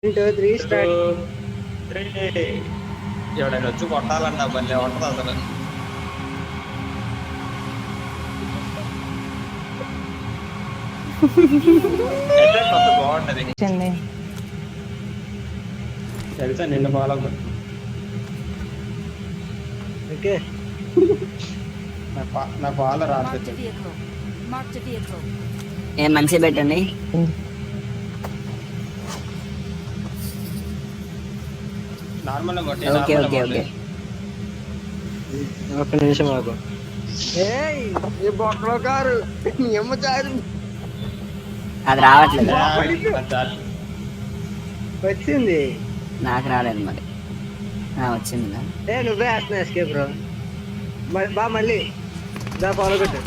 1 2 3 start. ఎవడైనా వచ్చి కొట్టాలంట భలే ఉంటుంది అసలు. కొత్త బాగుంటది తెలుసా నిన్ను ఫాలో ఓకే నా ఫాలో రాలేదు. ఏం మంచిగా పెట్టండి. నార్మల్ ఓకే ఓకే ఓకే ఒక్క నిమిషం ఆగు. ఏయ్ ఈ బొక్కలో కారు ఎమ్మ చారు అది రావట్లేదు. వచ్చింది. నాకు రాలేదు మరి. వచ్చింది నా. నువ్వే వేస్తున్నా ఎస్కేప్ బ్రో. బా మళ్ళీ దా ఫాలో కొట్టు.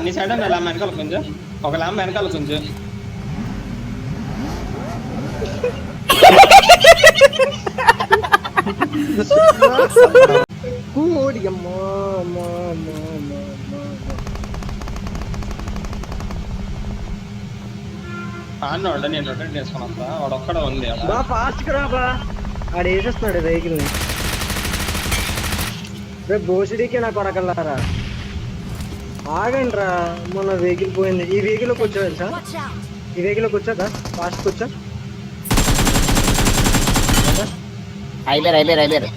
నీ సైడ్ ల్యాంబ్ వెనకాల కొంచెం, ఒక ల్యాంబ్ వెనకాల కొంచెం. ఆడినోడ నేను రొటేట్ చేసుకున్నా, వాడు ఒక్కడ ఉంది. బా ఫాస్ట్ రా బా, ఆడు వేసేస్తున్నాడు వెహికల్ ని. రేపు బోసిడీకి నా కొరకల్లారా ఆగండి రా. మొన్న వెహికల్ పోయింది. ఈ వెహికల్ లోకి వచ్చా తెలుసా? ఈ వెహికల్ లోకి వచ్చాదా? ఫాస్ట్ వచ్చా అయిపోయారు అయిపోయారు అయిపోయారు.